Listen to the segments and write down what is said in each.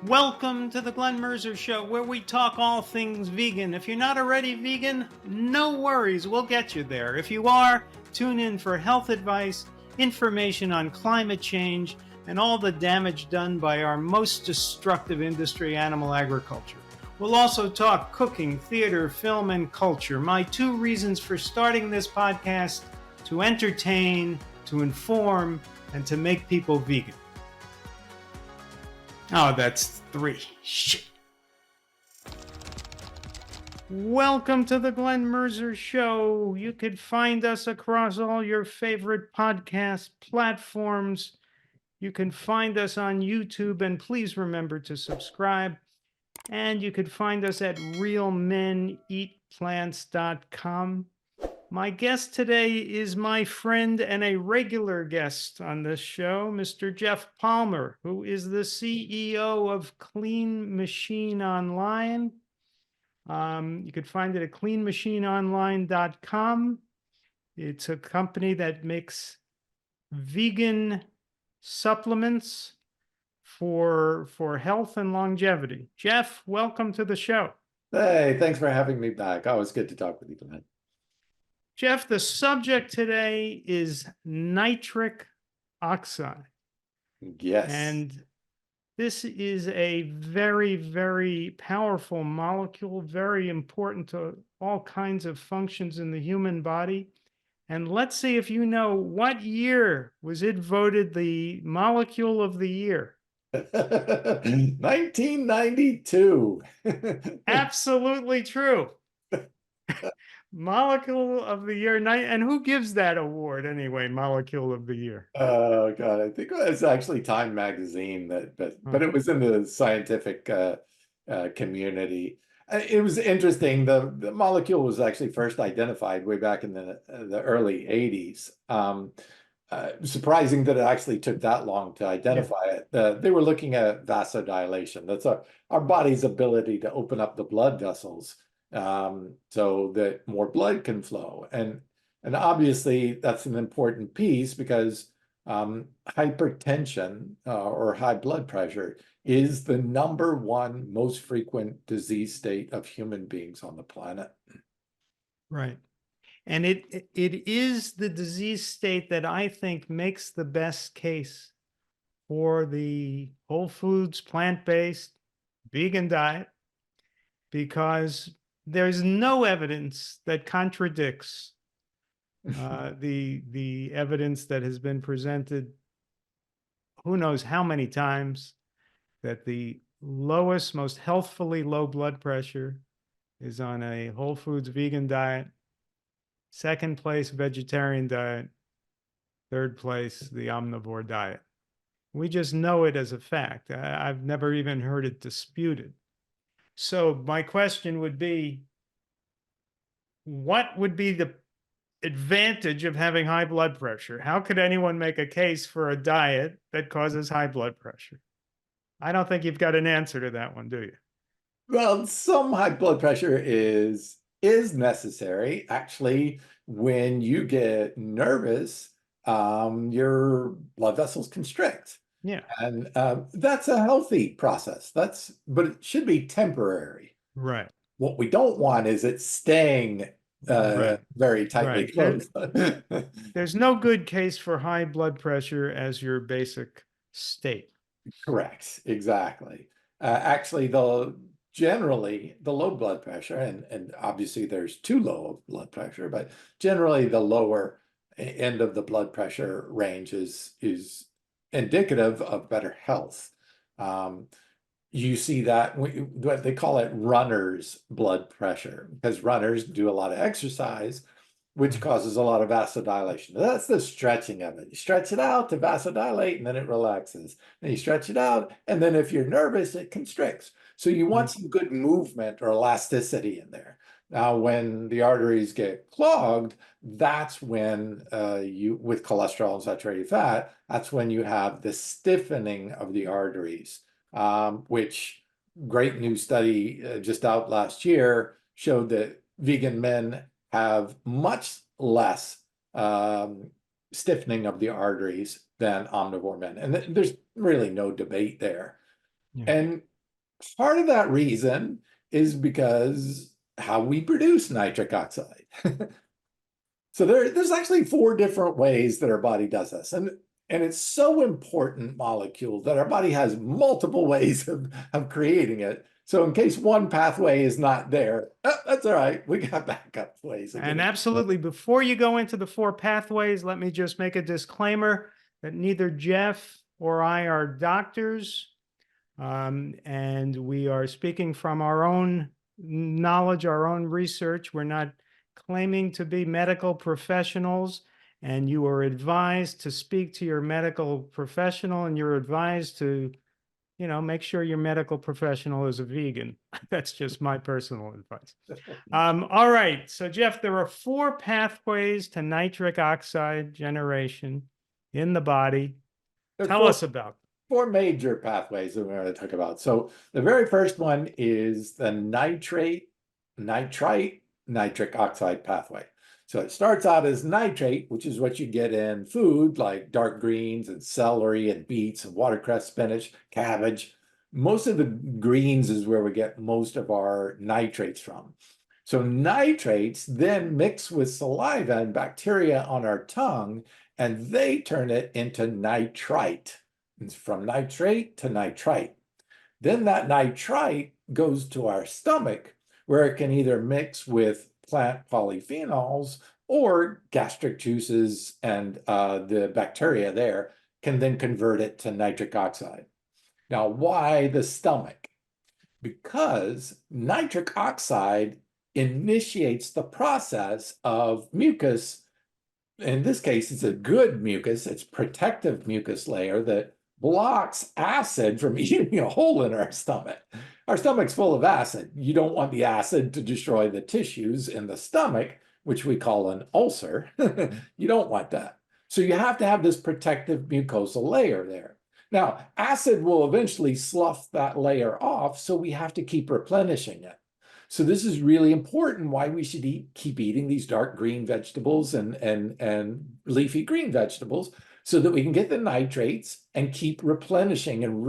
Welcome to the Glenn Mercer Show, where we talk all things vegan. If you're not already vegan, no worries, we'll get you there. If you are, tune in for health advice, information on climate change, and all the damage done by our most destructive industry, animal agriculture. We'll also talk cooking, theater, film, and culture. My 2 reasons for starting this podcast: to entertain, to inform, and to make people vegan. Oh, that's 3. Shit. Welcome to the Glenn Mercer Show. You could find us across all your favorite podcast platforms. You can find us on YouTube, and please remember to subscribe. And you could find us at realmeneatplants.com. My guest today is my friend and a regular guest on this show, Mr. Geoff Palmer, who is the CEO of Clean Machine Online. You could find it at cleanmachineonline.com. It's a company that makes vegan supplements for health and longevity. Geoff, welcome to the show. Hey, thanks for having me back. Always good to talk with you, Glenn. Geoff, the subject today is nitric oxide. Yes. And this is a very, very powerful molecule, very important to all kinds of functions in the human body. And let's see if you know, what year was it voted the molecule of the year? 1992. Absolutely true. Molecule of the year. And who gives that award anyway, Molecule of the Year? Oh God, I think it was actually Time magazine but it was in the scientific community. It was interesting. The molecule was actually first identified way back in the early 80s. Surprising that it actually took that long to identify it. They were looking at vasodilation. That's our body's ability to open up the blood vessels so that more blood can flow. And obviously that's an important piece because hypertension or high blood pressure is the #1 most frequent disease state of human beings on the planet. Right. And it is the disease state that I think makes the best case for the whole foods, plant-based, vegan diet, because there's no evidence that contradicts the evidence that has been presented who knows how many times, that the lowest, most healthfully low blood pressure is on a whole foods vegan diet. Second place, vegetarian diet. Third place, the omnivore diet. We just know it as a fact. I've never even heard it disputed. So my question would be, what would be the advantage of having high blood pressure? How could anyone make a case for a diet that causes high blood pressure? I don't think you've got an answer to that one, do you? Well, some high blood pressure is necessary. Actually, when you get nervous, your blood vessels constrict. Yeah. And that's a healthy process. But it should be temporary. Right. What we don't want is it staying very tightly closed. There's no good case for high blood pressure as your basic state. Correct. Exactly. Actually, generally the low blood pressure, and obviously there's too low of blood pressure, but generally the lower end of the blood pressure range is indicative of better health. You see that what they call it runner's blood pressure, because runners do a lot of exercise, which causes a lot of vasodilation. That's the stretching of it. You stretch it out to vasodilate, and then it relaxes. Then you stretch it out, and then if you're nervous, it constricts. So you want some good movement or elasticity in there. Now, when the arteries get clogged, that's when with cholesterol and saturated fat, that's when you have the stiffening of the arteries, which great new study just out last year showed that vegan men have much less stiffening of the arteries than omnivore men. And there's really no debate there. Yeah. And part of that reason is because how we produce nitric oxide. So there's actually 4 different ways that our body does this. And it's so important molecule that our body has multiple ways of creating it. So in case one pathway is not there, that's all right. We got backup ways. And absolutely, before you go into the 4 pathways, let me just make a disclaimer that neither Geoff or I are doctors. And we are speaking from our own knowledge, our own research. We're not claiming to be medical professionals, and you are advised to speak to your medical professional, and you're advised to, make sure your medical professional is a vegan. That's just my personal advice. All right. So, Geoff, there are 4 pathways to nitric oxide generation in the body. Tell us about them. 4 major pathways that we're going to talk about. So the very first one is the nitrite nitric oxide pathway. So it starts out as nitrate, which is what you get in food like dark greens and celery and beets and watercress, spinach, cabbage. Most of the greens is where we get most of our nitrates from. So nitrates then mix with saliva and bacteria on our tongue, and they turn it into nitrite. It's from nitrate to nitrite. Then that nitrite goes to our stomach, where it can either mix with plant polyphenols or gastric juices, and the bacteria there can then convert it to nitric oxide. Now, why the stomach? Because nitric oxide initiates the process of mucus. In this case, it's a good mucus. It's protective mucus layer that blocks acid from eating a hole in our stomach. Our stomach's full of acid. You don't want the acid to destroy the tissues in the stomach, which we call an ulcer. You don't want that. So you have to have this protective mucosal layer there. Now, acid will eventually slough that layer off, so we have to keep replenishing it. So this is really important why we should keep eating these dark green vegetables and leafy green vegetables, so that we can get the nitrates and keep replenishing and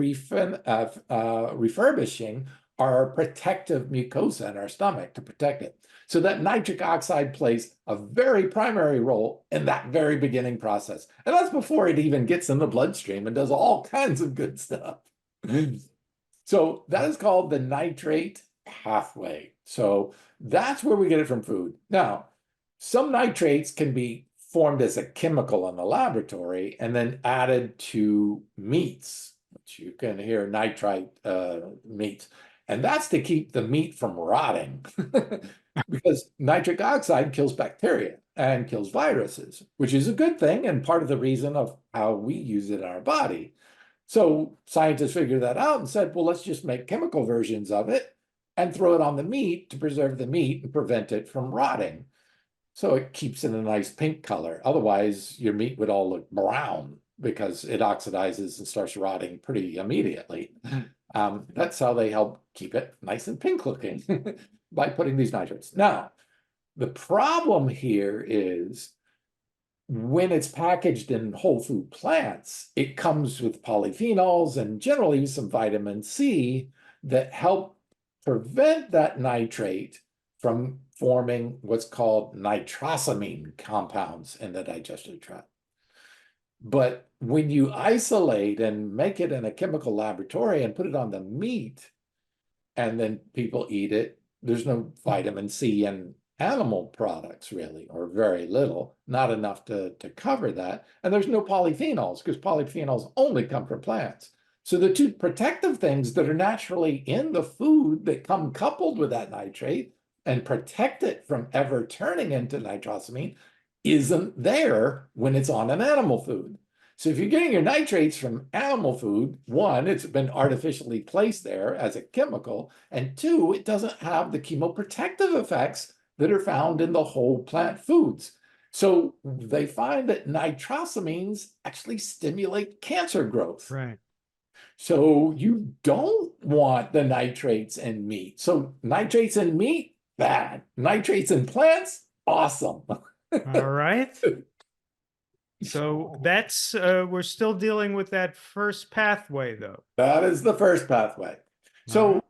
refurbishing our protective mucosa in our stomach to protect it. So that nitric oxide plays a very primary role in that very beginning process. And that's before it even gets in the bloodstream and does all kinds of good stuff. So that is called the nitrate pathway. So that's where we get it from food. Now, some nitrates can be formed as a chemical in the laboratory and then added to meats, which you can hear nitrite meats. And that's to keep the meat from rotting because nitric oxide kills bacteria and kills viruses, which is a good thing and part of the reason of how we use it in our body. So scientists figured that out and said, well, let's just make chemical versions of it and throw it on the meat to preserve the meat and prevent it from rotting. So it keeps it a nice pink color. Otherwise, your meat would all look brown because it oxidizes and starts rotting pretty immediately. That's how they help keep it nice and pink looking by putting these nitrates. Now, the problem here is when it's packaged in whole food plants, it comes with polyphenols and generally some vitamin C that help prevent that nitrate from forming what's called nitrosamine compounds in the digestive tract. But when you isolate and make it in a chemical laboratory and put it on the meat, and then people eat it, there's no vitamin C in animal products really, or very little, not enough to cover that. And there's no polyphenols because polyphenols only come from plants. So the 2 protective things that are naturally in the food that come coupled with that nitrate and protect it from ever turning into nitrosamine isn't there when it's on an animal food. So if you're getting your nitrates from animal food, 1, it's been artificially placed there as a chemical, and 2, it doesn't have the chemoprotective effects that are found in the whole plant foods. So they find that nitrosamines actually stimulate cancer growth. Right. So you don't want the nitrates in meat. So nitrates in meat, bad. Nitrates in plants, awesome. All right. So that's we're still dealing with that first pathway, though. That is the first pathway. So,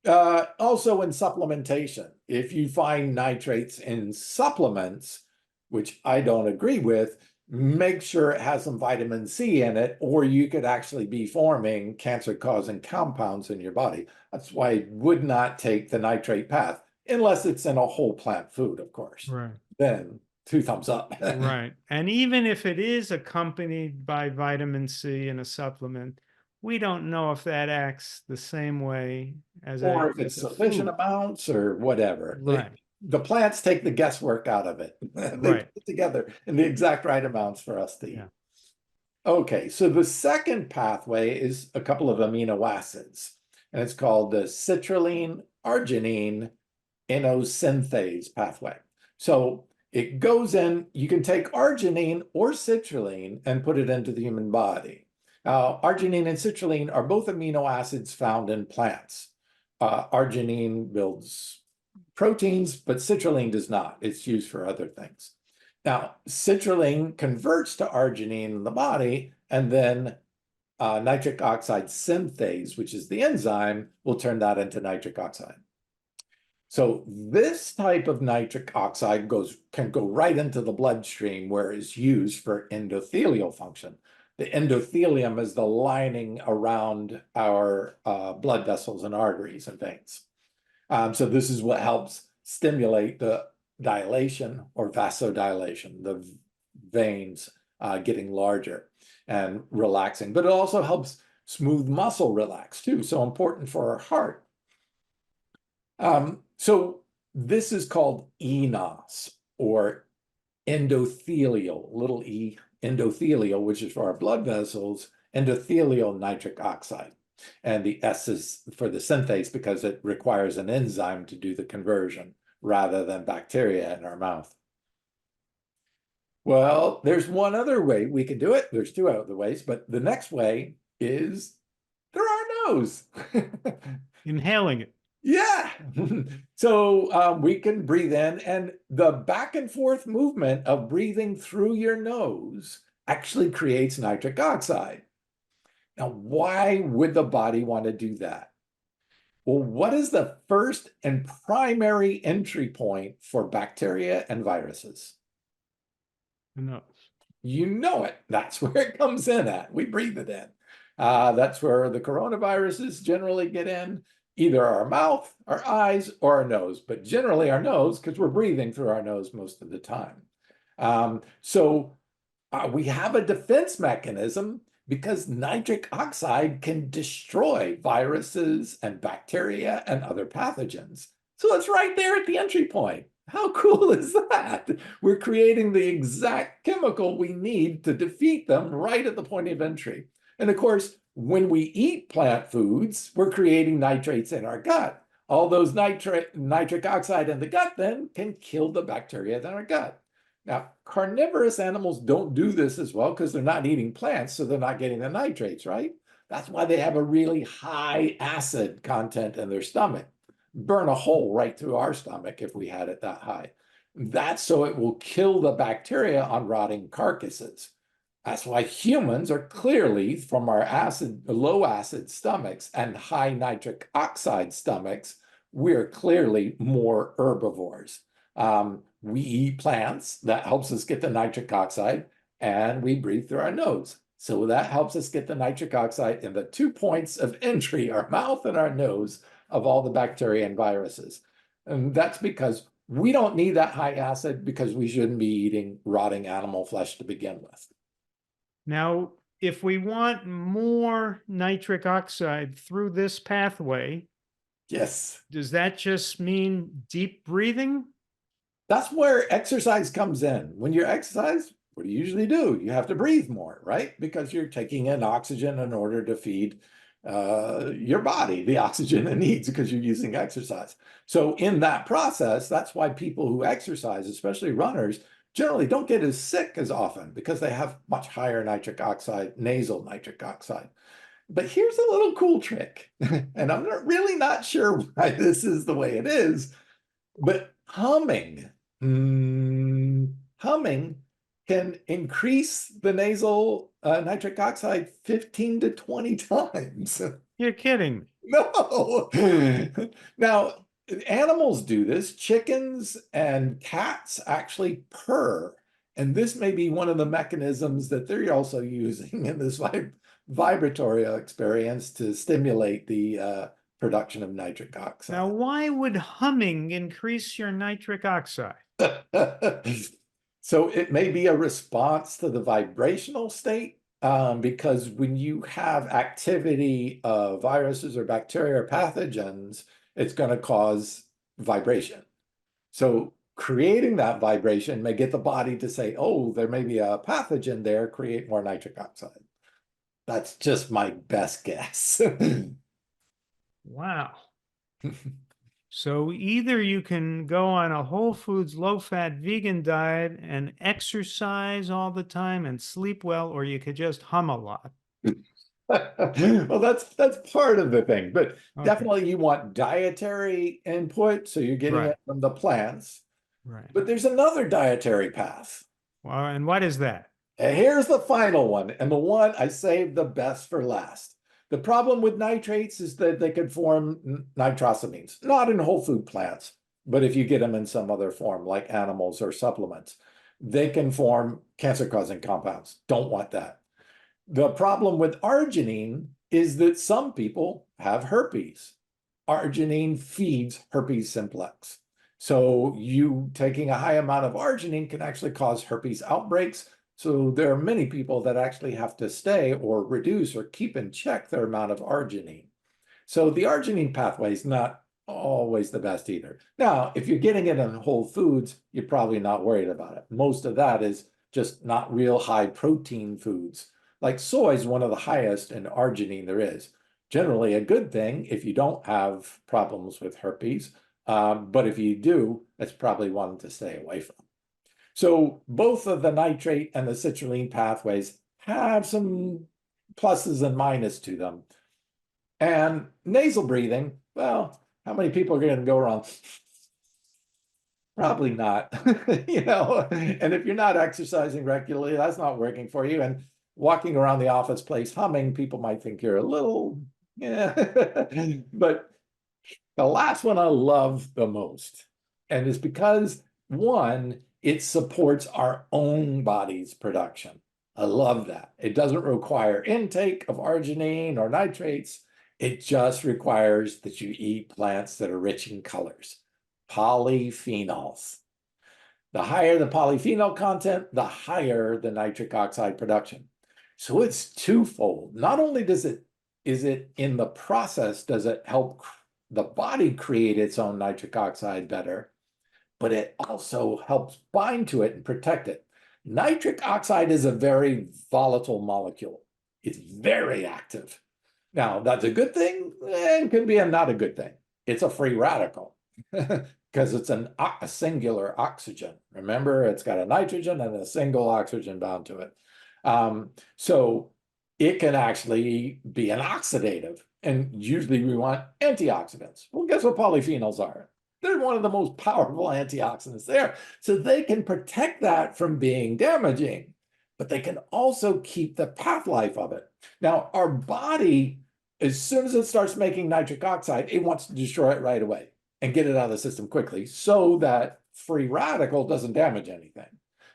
also in supplementation, if you find nitrates in supplements, which I don't agree with, make sure it has some vitamin C in it, or you could actually be forming cancer-causing compounds in your body. That's why I would not take the nitrate path, unless it's in a whole plant food, of course. Right. Then 2 thumbs up. Right. And even if it is accompanied by vitamin C in a supplement, we don't know if that acts the same way as Or a if it's as a sufficient food. amounts or whatever. Right. The plants take the guesswork out of it. They Right. put it together in the exact right amounts for us to eat. Yeah. Okay, so the second pathway is a couple of amino acids, and it's called the citrulline arginine inosynthase pathway. So it goes in, you can take arginine or citrulline and put it into the human body. Arginine and citrulline are both amino acids found in plants. Arginine builds proteins, but citrulline does not. It's used for other things. Now, citrulline converts to arginine in the body, and then nitric oxide synthase, which is the enzyme, will turn that into nitric oxide. So this type of nitric oxide can go right into the bloodstream where it's used for endothelial function. The endothelium is the lining around our blood vessels and arteries and veins. So this is what helps stimulate the dilation or vasodilation, the veins getting larger and relaxing, but it also helps smooth muscle relax too. So important for our heart. So this is called enos or endothelial, little e, endothelial, which is for our blood vessels, endothelial nitric oxide. And the S is for the synthase because it requires an enzyme to do the conversion rather than bacteria in our mouth. Well, there's one other way we can do it. There's two other ways, but the next way is through our nose. Inhaling it. Yeah. So we can breathe in, and the back and forth movement of breathing through your nose actually creates nitric oxide. Now, why would the body want to do that? Well, what is the first and primary entry point for bacteria and viruses? No. You know it. That's where it comes in at. We breathe it in. That's where the coronaviruses generally get in, either our mouth, our eyes, or our nose, but generally our nose, because we're breathing through our nose most of the time. So we have a defense mechanism because nitric oxide can destroy viruses and bacteria and other pathogens. So it's right there at the entry point. How cool is that? We're creating the exact chemical we need to defeat them right at the point of entry. And of course, when we eat plant foods, we're creating nitrates in our gut. All those nitric oxide in the gut then can kill the bacteria in our gut. Now, carnivorous animals don't do this as well because they're not eating plants, so they're not getting the nitrates, right? That's why they have a really high acid content in their stomach. Burn a hole right through our stomach if we had it that high. That's so it will kill the bacteria on rotting carcasses. That's why humans are clearly, from our low acid stomachs and high nitric oxide stomachs, we're clearly more herbivores. We eat plants, that helps us get the nitric oxide, and we breathe through our nose. So that helps us get the nitric oxide in the 2 points of entry, our mouth and our nose, of all the bacteria and viruses. And that's because we don't need that high acid because we shouldn't be eating rotting animal flesh to begin with. Now, if we want more nitric oxide through this pathway, Yes. does that just mean deep breathing? That's where exercise comes in. When you exercise, what do you usually do? You have to breathe more, right? Because you're taking in oxygen in order to feed your body the oxygen it needs because you're using exercise. So in that process, that's why people who exercise, especially runners, generally don't get as sick as often because they have much higher nitric oxide, nasal nitric oxide. But here's a little cool trick, and I'm really not sure why this is the way it is, but humming can increase the nasal nitric oxide 15 to 20 times. You're kidding me. No. Now, animals do this. Chickens and cats actually purr. And this may be one of the mechanisms that they're also using in this vibratory experience to stimulate the production of nitric Now, oxide. why would humming increase your nitric oxide? So it may be a response to the vibrational state, because when you have activity of viruses or bacteria or pathogens, it's going to cause vibration. So creating that vibration may get the body to say, oh, there may be a pathogen there, create more nitric oxide. That's just my best guess. Wow. So either you can go on a whole foods, low-fat vegan diet and exercise all the time and sleep well, or you could just hum a lot. Well, that's part of the thing, but Okay. definitely you want dietary input, so you're getting Right. it from the plants. Right. But there's another dietary path. Well, and what is that? And here's the final one, and the one I saved the best for last. The problem with nitrates is that they could form nitrosamines, not in whole food plants, but if you get them in some other form, like animals or supplements, they can form cancer-causing compounds. Don't want that. The problem with arginine is that some people have herpes. Arginine feeds herpes simplex. So you taking a high amount of arginine can actually cause herpes outbreaks. So there are many people that actually have to stay or reduce or keep in check their amount of arginine. So the arginine pathway is not always the best either. Now, if you're getting it in whole foods, you're probably not worried about it. Most of that is just not real high protein foods. Like soy is one of the highest in arginine there is. Generally a good thing if you don't have problems with herpes, but if you do, that's probably one to stay away from. So both of the nitrate and the citrulline pathways have some pluses and minuses to them. And nasal breathing, well, how many people are going to go around? Probably not, and if you're not exercising regularly, that's not working for you. And walking around the office place humming, people might think you're a little, yeah. But the last one I love the most, and it's because one, it supports our own body's production. I love that. It doesn't require intake of arginine or nitrates. It just requires that you eat plants that are rich in colors. Polyphenols. The higher the polyphenol content, the higher the nitric oxide production. So it's twofold. Not only is it in the process, does it help the body create its own nitric oxide better, but it also helps bind to it and protect it. Nitric oxide is a very volatile molecule. It's very active. Now, that's a good thing and can be a not a good thing. It's a free radical because it's a singular oxygen. Remember, it's got a nitrogen and a single oxygen bound to it. So it can actually be an oxidative. And usually we want antioxidants. Well, guess what polyphenols are? They're one of the most powerful antioxidants there. So they can protect that from being damaging, but they can also keep the path life of it. Now, our body, as soon as it starts making nitric oxide, it wants to destroy it right away and get it out of the system quickly so that free radical doesn't damage anything.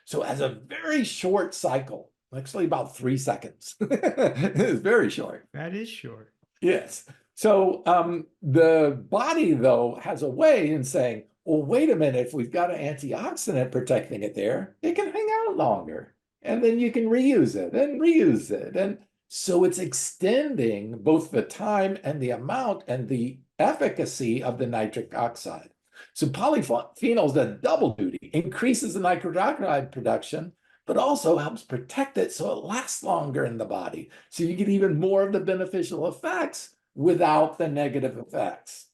So as a very short cycle, actually about 3 seconds, it's very short. That is short. Yes. So the body, though, has a way in saying, well, wait a minute, if we've got an antioxidant protecting it there, it can hang out longer. And then you can reuse it and reuse it. And so it's extending both the time and the amount and the efficacy of the nitric oxide. So polyphenols does double duty, increases the nitric oxide production, but also helps protect it so it lasts longer in the body. So you get even more of the beneficial effects without the negative effects.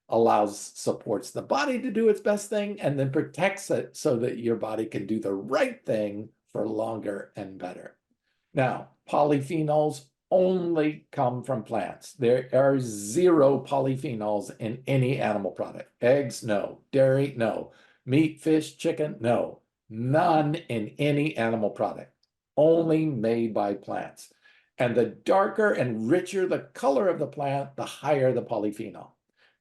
Supports the body to do its best thing and then protects it so that your body can do the right thing for longer and better. Now, polyphenols only come from plants. There are 0 polyphenols in any animal product. Eggs, no. Dairy, no. Meat, fish, chicken, no. None in any animal product. Only made by plants. And the darker and richer the color of the plant, the higher the polyphenol.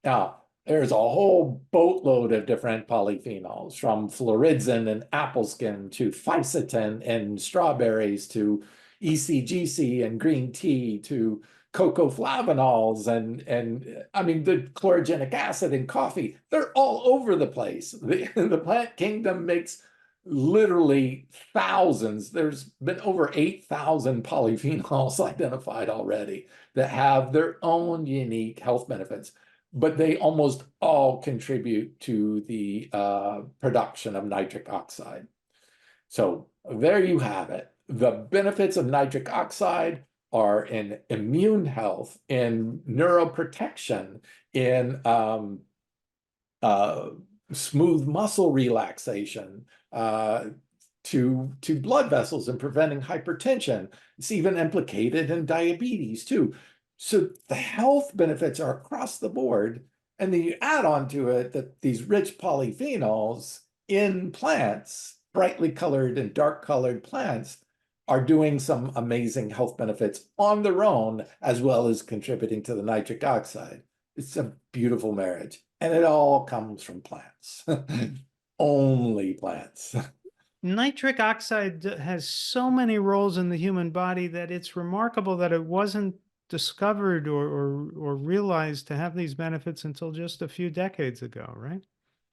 Now, there's a whole boatload of different polyphenols, from floridin and apple skin to fisetin and strawberries to ECGC and green tea to cocoa flavanols and I mean the chlorogenic acid in coffee. They're all over the place. The plant kingdom makes literally thousands. There's been over 8,000 polyphenols identified already that have their own unique health benefits, but they almost all contribute to the production of nitric oxide. So there you have it. The benefits of nitric oxide are in immune health, in neuroprotection, in smooth muscle relaxation, to blood vessels and preventing hypertension. It's even implicated in diabetes too. So the health benefits are across the board. And then you add on to it that these rich polyphenols in plants, brightly colored and dark colored plants, are doing some amazing health benefits on their own, as well as contributing to the nitric oxide. It's a beautiful marriage. And it all comes from plants. Only plants. Nitric oxide has so many roles in the human body that it's remarkable that it wasn't discovered or realized to have these benefits until just a few decades ago, right?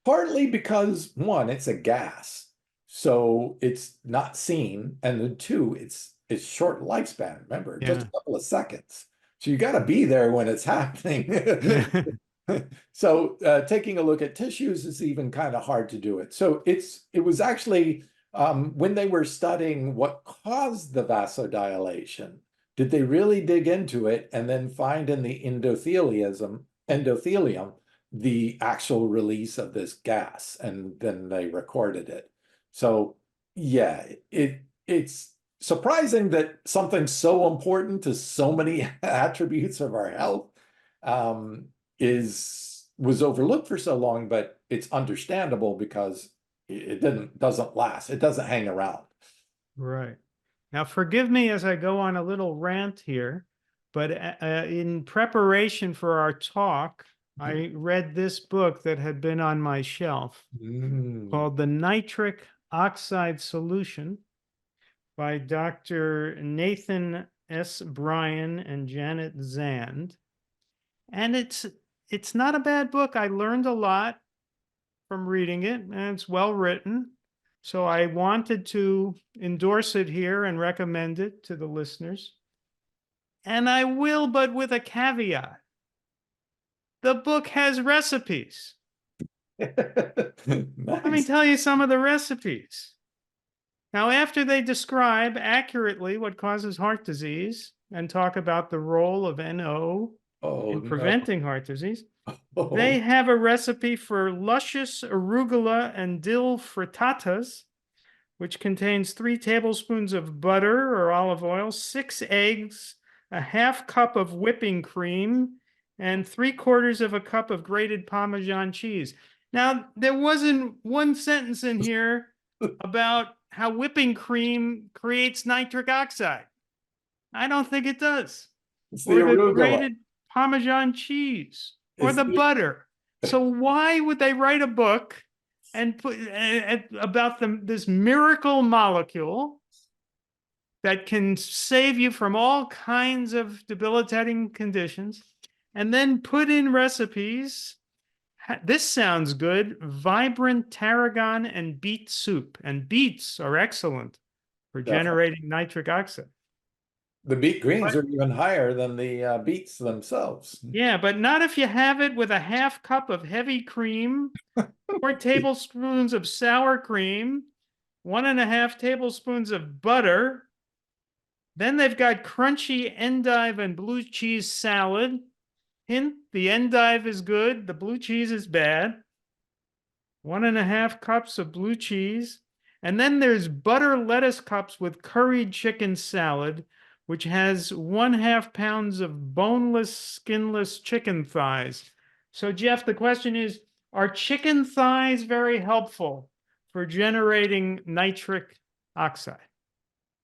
Partly because, one, it's a gas, so it's not seen, and then two, it's short lifespan. Remember, just a couple of seconds. So you got to be there when it's happening. So taking a look at tissues is even kind of hard to do it. So it was actually when they were studying what caused the vasodilation, did they really dig into it and then find in the endothelium the actual release of this gas, and then they recorded it. So yeah, it's surprising that something so important to so many attributes of our health was overlooked for so long, but it's understandable because it doesn't last. It doesn't hang around. Right. Now, forgive me as I go on a little rant here, but in preparation for our talk, I read this book that had been on my shelf called The Nitric Oxide Solution by Dr. Nathan S. Bryan and Janet Zand. And it's not a bad book. I learned a lot from reading it, and it's well written. So I wanted to endorse it here and recommend it to the listeners. And I will, but with a caveat. The book has recipes. Let me tell you some of the recipes. Now, after they describe accurately what causes heart disease and talk about the role of NO in preventing heart disease, they have a recipe for luscious arugula and dill frittatas, which contains 3 tablespoons of butter or olive oil, 6 eggs, a half cup of whipping cream, and 3/4 of a cup of grated Parmesan cheese. Now, there wasn't one sentence in here about how whipping cream creates nitric oxide. I don't think it does. It's Or the the arugula. grated Parmesan cheese, or the butter. So why would they write a book and put about this miracle molecule that can save you from all kinds of debilitating conditions, and then put in recipes? This sounds good. Vibrant tarragon and beet soup. And beets are excellent for generating nitric oxide. The beet greens are even higher than the beets themselves. Yeah, but not if you have it with a half cup of heavy cream, 4 tablespoons of sour cream, 1.5 tablespoons of butter. Then they've got crunchy endive and blue cheese salad. Hint, the endive is good, the blue cheese is bad. 1.5 cups of blue cheese. And then there's butter lettuce cups with curried chicken salad, which has 1/2 pounds of boneless, skinless chicken thighs. So, Geoff, the question is, are chicken thighs very helpful for generating nitric oxide?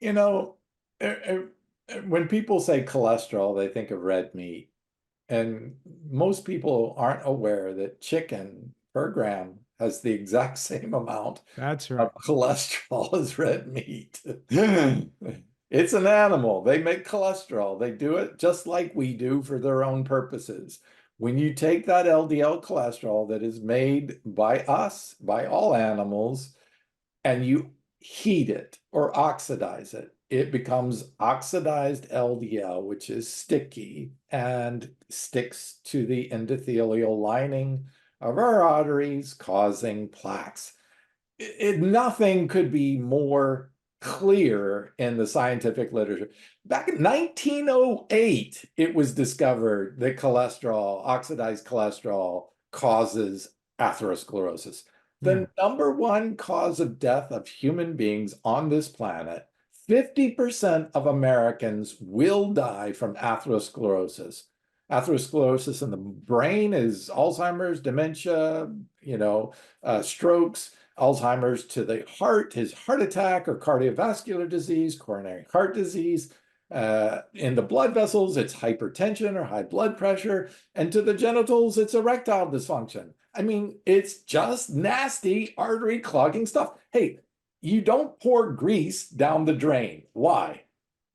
You know, when people say cholesterol, they think of red meat. And most people aren't aware that chicken per gram has the exact same amount That's right. of cholesterol as red meat. It's an animal. They make cholesterol. They do it just like we do for their own purposes. When you take that LDL cholesterol that is made by us, by all animals, and you heat it or oxidize it, it becomes oxidized LDL, which is sticky and sticks to the endothelial lining of our arteries, causing plaques. Nothing could be more clear in the scientific literature. Back in 1908, it was discovered that cholesterol, oxidized cholesterol, causes atherosclerosis. Yeah. The number one cause of death of human beings on this planet, 50% of Americans will die from atherosclerosis. Atherosclerosis in the brain is Alzheimer's, dementia, strokes, Alzheimer's to the heart, his heart attack or cardiovascular disease, coronary heart disease. In the blood vessels, it's hypertension or high blood pressure. And to the genitals, it's erectile dysfunction. I mean, it's just nasty artery clogging stuff. Hey, you don't pour grease down the drain. Why?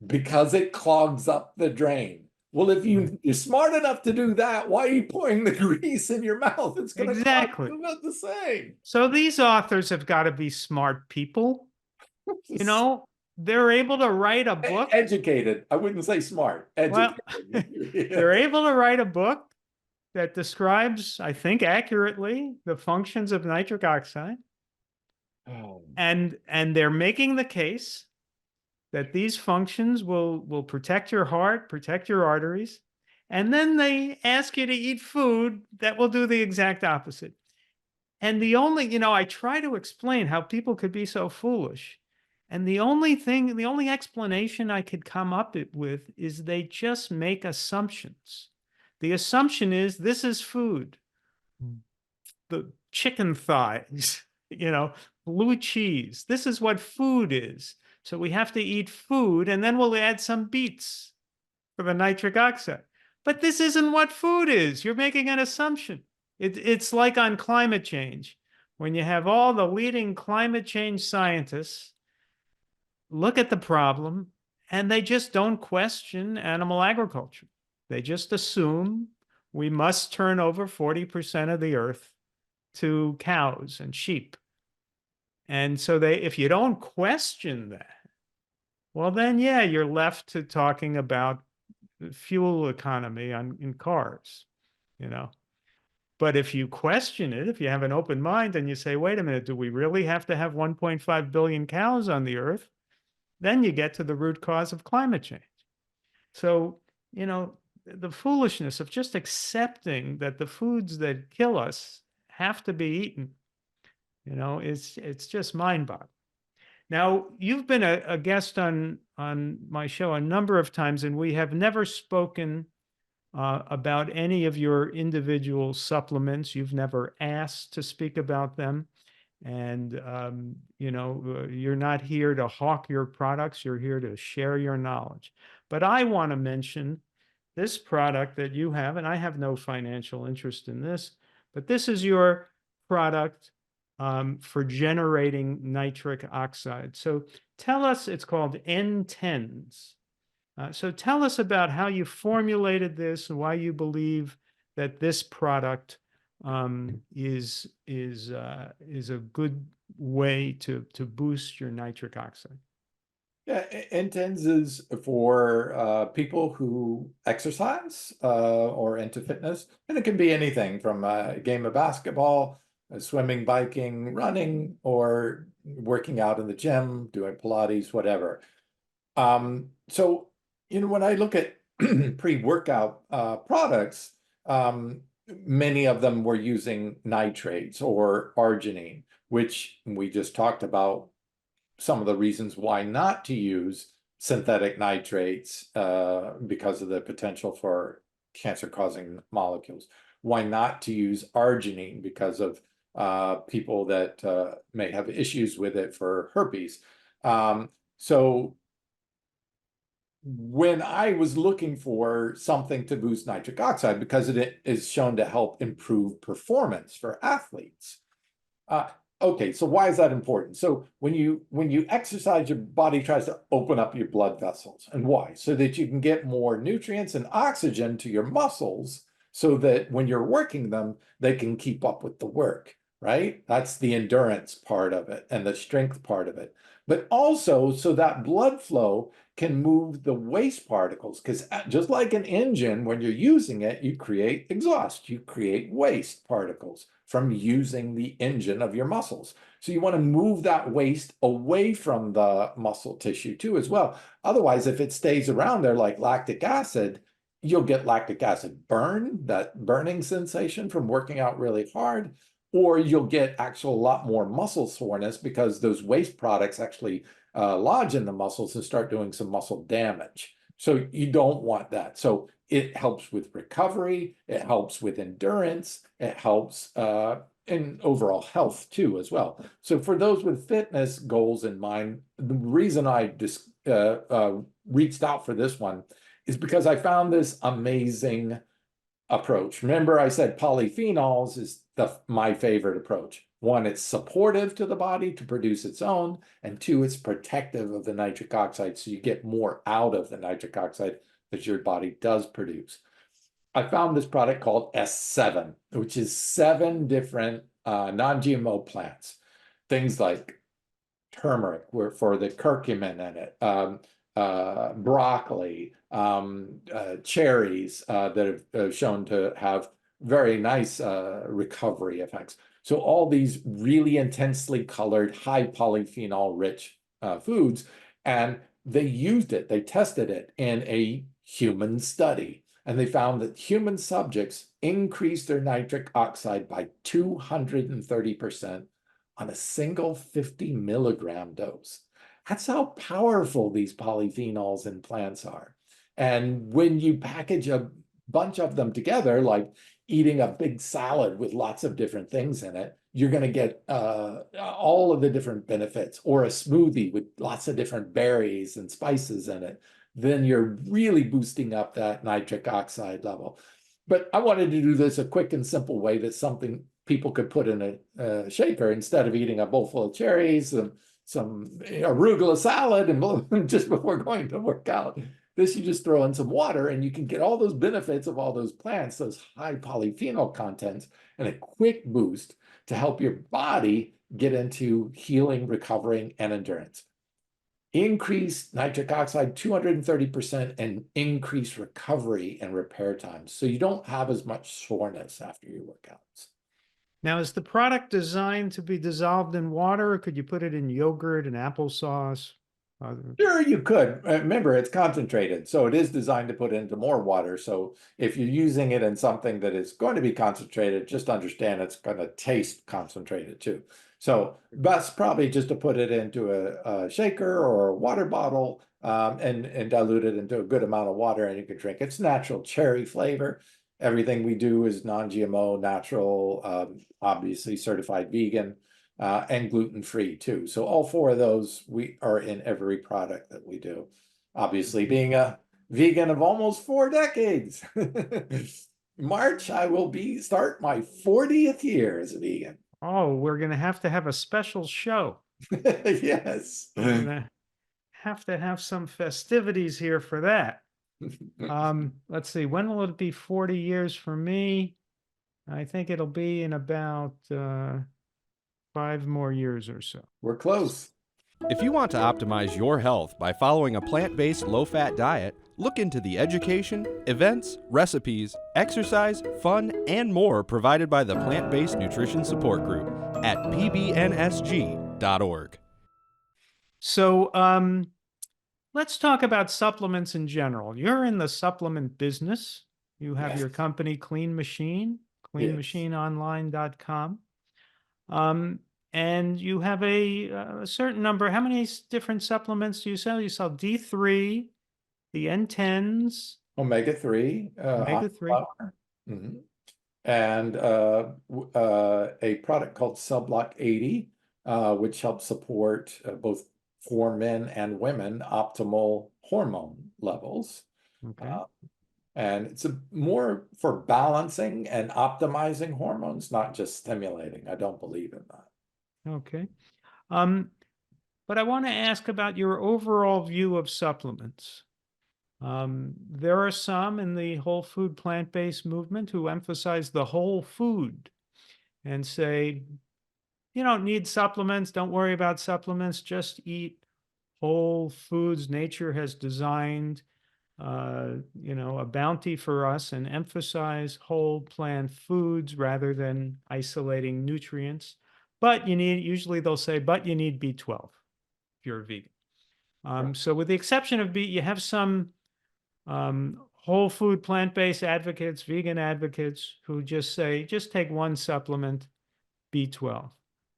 Because it clogs up the drain. Well, if you're smart enough to do that, why are you pouring the grease in your mouth? It's going to clog Exactly. you up the same. So these authors have got to be smart people. They're able to write a book. Educated. I wouldn't say smart. Well, Educated. they're able to write a book that describes, I think, accurately the functions of nitric oxide. Oh. And they're making the case that these functions will protect your heart, protect your arteries. And then they ask you to eat food that will do the exact opposite. And the only, I try to explain how people could be so foolish. And the only explanation I could come up with is they just make assumptions. The assumption is this is food. The chicken thighs, blue cheese. This is what food is. So we have to eat food, and then we'll add some beets for the nitric oxide. But this isn't what food is. You're making an assumption. It's like on climate change. When you have all the leading climate change scientists look at the problem and they just don't question animal agriculture. They just assume we must turn over 40% of the earth to cows and sheep. And so if you don't question that, well, then, yeah, you're left to talking about fuel economy in cars, you know. But if you question it, if you have an open mind and you say, wait a minute, do we really have to have 1.5 billion cows on the earth? Then you get to the root cause of climate change. So, the foolishness of just accepting that the foods that kill us have to be eaten, it's just mind-boggling. Now, you've been a guest on my show a number of times, and we have never spoken about any of your individual supplements. You've never asked to speak about them. And, you're not here to hawk your products. You're here to share your knowledge. But I want to mention this product that you have, and I have no financial interest in this, but this is your product for generating nitric oxide. So tell us, it's called N10s. So tell us about how you formulated this and why you believe that this product is a good way to boost your nitric oxide. Yeah, N10s is for people who exercise or into fitness, and it can be anything from a game of basketball, swimming, biking, running, or working out in the gym, doing Pilates, whatever. So, when I look at pre-workout products, many of them were using nitrates or arginine, which we just talked about some of the reasons why not to use synthetic nitrates because of the potential for cancer-causing molecules. Why not to use arginine because of people that may have issues with it for herpes. So when I was looking for something to boost nitric oxide, because it is shown to help improve performance for athletes. Okay, so why is that important? So when you exercise, your body tries to open up your blood vessels. And why? So that you can get more nutrients and oxygen to your muscles, so that when you're working them, they can keep up with the work, right? That's the endurance part of it and the strength part of it. But also so that blood flow can move the waste particles, because just like an engine, when you're using it, you create exhaust, you create waste particles from using the engine of your muscles. So you want to move that waste away from the muscle tissue too as well. Otherwise, if it stays around there like lactic acid, you'll get lactic acid burn, that burning sensation from working out really hard, or you'll get actual a lot more muscle soreness because those waste products actually lodge in the muscles and start doing some muscle damage. So you don't want that. So it helps with recovery, it helps with endurance, it helps in overall health too as well. So for those with fitness goals in mind, the reason I just reached out for this one is because I found this amazing approach. Remember, I said polyphenols is my favorite approach. One, it's supportive to the body to produce its own, and two, it's protective of the nitric oxide, so you get more out of the nitric oxide that your body does produce. I found this product called S7, which is 7 different non-GMO plants. Things like turmeric for the curcumin in it, broccoli, cherries that have shown to have very nice recovery effects. So all these really intensely colored, high polyphenol rich foods, and they tested it in a human study, and they found that human subjects increased their nitric oxide by 230% on a single 50 milligram dose. That's how powerful these polyphenols in plants are. And when you package a bunch of them together, like eating a big salad with lots of different things in it, you're going to get all of the different benefits, or a smoothie with lots of different berries and spices in it, then you're really boosting up that nitric oxide level. But I wanted to do this a quick and simple way, that's something people could put in a shaker instead of eating a bowl full of cherries and some arugula salad and just before going to work out. This, you just throw in some water and you can get all those benefits of all those plants, those high polyphenol contents, and a quick boost to help your body get into healing, recovering, and endurance. Increase nitric oxide 230% and increase recovery and repair times, so you don't have as much soreness after your workouts. Now, is the product designed to be dissolved in water, or could you put it in yogurt and applesauce? Sure, you could. Remember, it's concentrated, so it is designed to put into more water. So if you're using it in something that is going to be concentrated, just understand it's going to taste concentrated too. So best probably just to put it into a shaker or a water bottle and dilute it into a good amount of water, and you can drink. It's natural cherry flavor. Everything we do is non-GMO, natural, obviously certified vegan. And gluten-free too. So all 4 of those we are in every product that we do. Obviously, being a vegan of almost 4 decades. March, I will start my 40th year as a vegan. Oh, we're going to have a special show. Yes. We're going to have some festivities here for that. Let's see, when will it be 40 years for me? I think it'll be in about 5 more years or so. We're close. If you want to optimize your health by following a plant-based low-fat diet, look into the education, events, recipes, exercise, fun, and more provided by the Plant-Based Nutrition Support Group at pbnsg.org. So let's talk about supplements in general. You're in the supplement business. You have Yes. your company, Clean Machine, cleanmachineonline.com. And you have a certain number. How many different supplements do you sell? You sell D3, the N10s, Omega-3. Omega-3. Mm-hmm. And a product called Subblock 80, which helps support both for men and women optimal hormone levels. Okay. And it's more for balancing and optimizing hormones, not just stimulating. I don't believe in that. Okay. But I want to ask about your overall view of supplements. There are some in the whole food plant-based movement who emphasize the whole food and say, you don't need supplements, don't worry about supplements, just eat whole foods nature has designed, a bounty for us, and emphasize whole plant foods rather than isolating nutrients. But usually they'll say, but you need B12 if you're a vegan. So with the exception of you have some whole food plant-based advocates, vegan advocates who just say, just take one supplement, B12.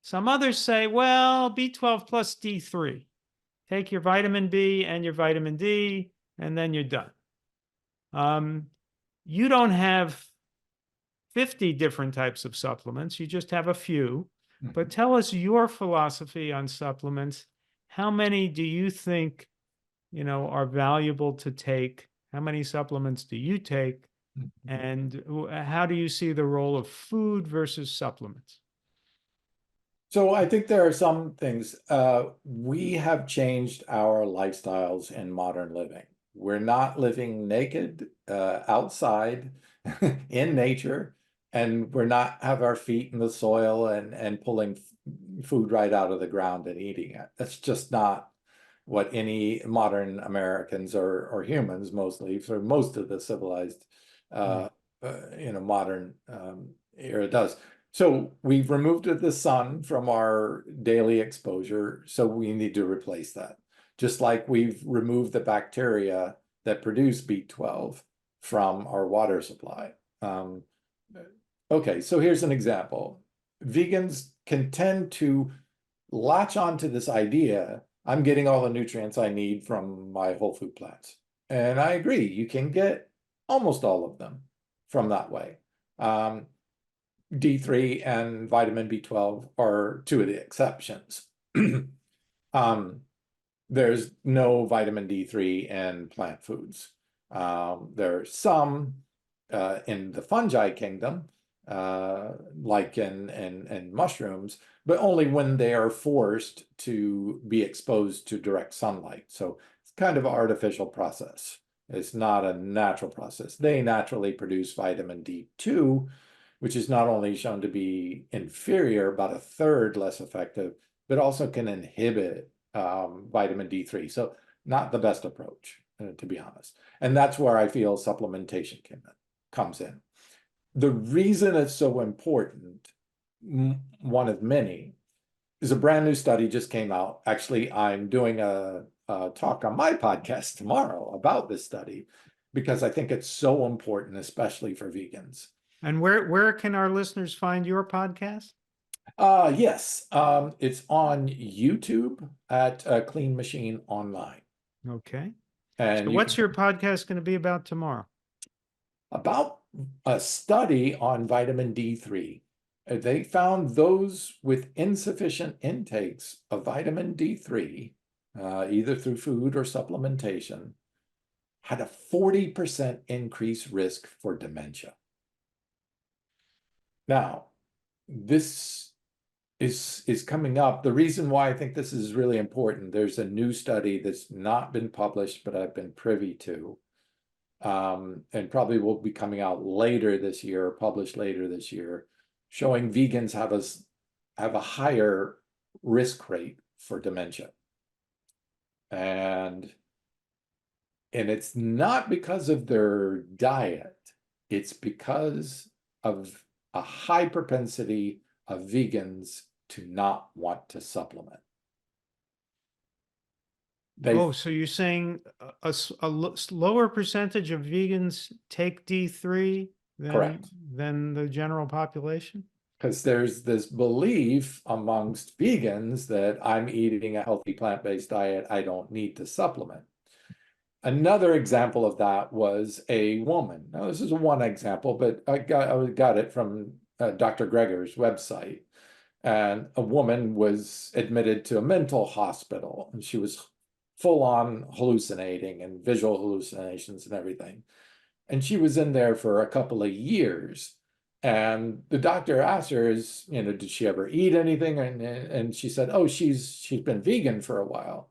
Some others say, well, B12 plus D3. Take your vitamin B and your vitamin D, and then you're done. You don't have 50 different types of supplements. You just have a few. But tell us your philosophy on supplements. How many do you think, are valuable to take? How many supplements do you take? And how do you see the role of food versus supplements? So I think there are some things. We have changed our lifestyles in modern living. We're not living naked outside in nature, and we're not have our feet in the soil and pulling food right out of the ground and eating it. That's just not what any modern Americans or humans, mostly for most of the civilized modern era does. So we've removed the sun from our daily exposure, so we need to replace that. Just like we've removed the bacteria that produce B12 from our water supply. Okay, so here's an example. Vegans can tend to latch onto this idea, I'm getting all the nutrients I need from my whole food plants. And I agree, you can get almost all of them from that way. D3 and vitamin B12 are two of the exceptions. There's no vitamin D3 in plant foods. There's some in the fungi kingdom, like in mushrooms, but only when they are forced to be exposed to direct sunlight. So it's kind of an artificial process. It's not a natural process. They naturally produce vitamin D2, which is not only shown to be inferior, about a third less effective, but also can inhibit vitamin D3. So not the best approach, to be honest. And that's where I feel supplementation comes in. The reason it's so important, one of many, is a brand new study just came out. Actually, I'm doing a talk on my podcast tomorrow about this study because I think it's so important, especially for vegans. And where can our listeners find your podcast? Yes, it's on YouTube at Clean Machine Online. Okay. And so what's your podcast going to be about tomorrow? About a study on vitamin D3. They found those with insufficient intakes of vitamin D3, either through food or supplementation, had a 40% increased risk for dementia. Now, this is coming up. The reason why I think this is really important, there's a new study that's not been published, but I've been privy to, and probably will be coming out later this year, or published later this year, showing vegans have a higher risk rate for dementia. And it's not because of their diet, it's because of a high propensity of vegans to not want to supplement. So you're saying a lower percentage of vegans take D3 than the general population? Because there's this belief amongst vegans that I'm eating a healthy plant-based diet, I don't need to supplement. Another example of that was a woman. Now, this is one example, but I got it from Dr. Greger's website. And a woman was admitted to a mental hospital, and she was full on hallucinating and visual hallucinations and everything. And she was in there for a couple of years. And the doctor asked her, did she ever eat anything? And she said, oh, she's been vegan for a while.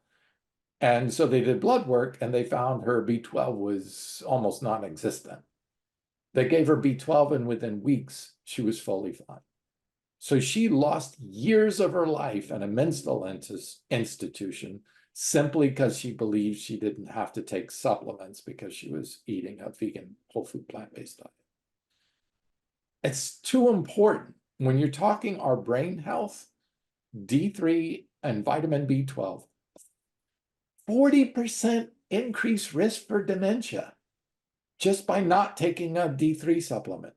And so they did blood work and they found her B12 was almost non-existent. They gave her B12 and within weeks, she was fully fine. So she lost years of her life in a mental institution simply because she believed she didn't have to take supplements because she was eating a vegan, whole food, plant-based diet. It's too important. When you're talking our brain health, D3 and vitamin B12, 40% increased risk for dementia just by not taking a D3 supplement.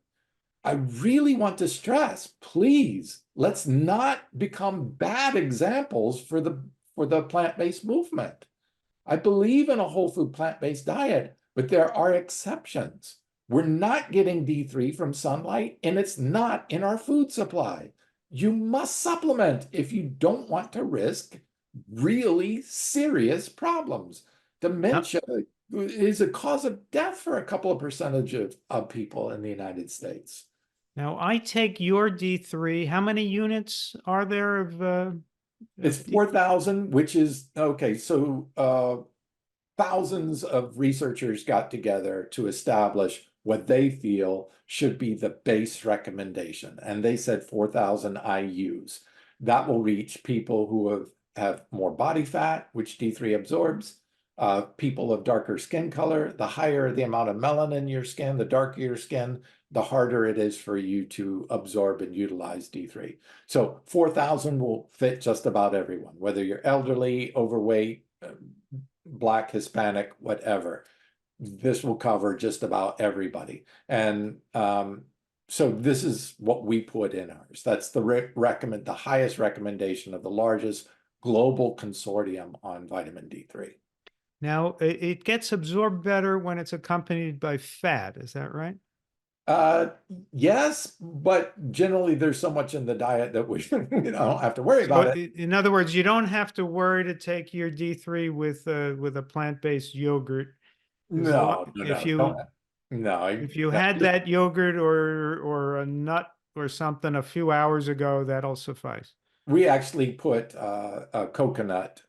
I really want to stress, please, let's not become bad examples for the plant-based movement. I believe in a whole food plant-based diet, but there are exceptions. We're not getting D3 from sunlight, and it's not in our food supply. You must supplement if you don't want to risk really serious problems. Dementia is a cause of death for a couple of percentage of people in the United States. Now, I take your D3. How many units are there of it's 4,000, which is, okay, so thousands of researchers got together to establish what they feel should be the base recommendation. And they said 4,000 IUs. That will reach people who have more body fat, which D3 absorbs, people of darker skin color. The higher the amount of melanin in your skin, the darker your skin, the harder it is for you to absorb and utilize D3. So 4,000 will fit just about everyone, whether you're elderly, overweight, Black, Hispanic, whatever. This will cover just about everybody. And so this is what we put in ours. That's the highest recommendation of the largest global consortium on vitamin D3. Now, it gets absorbed better when it's accompanied by fat. Is that right? Yes, but generally there's so much in the diet that we don't have to worry about it. In other words, you don't have to worry to take your D3 with a plant-based yogurt. No, if you had that yogurt or a nut or something a few hours ago, that'll suffice. We actually put a coconut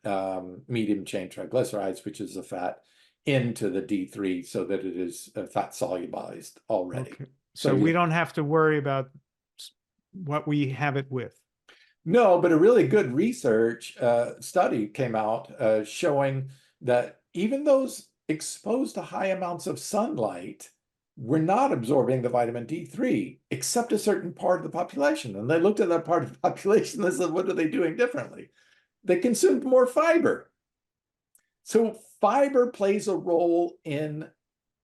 medium chain triglycerides, which is a fat, into the D3 so that it is fat solubilized already. Okay. So we don't have to worry about what we have it with. No, but a really good research study came out showing that even those exposed to high amounts of sunlight were not absorbing the vitamin D3, except a certain part of the population. And they looked at that part of the population and said, what are they doing differently? They consumed more fiber. So fiber plays a role in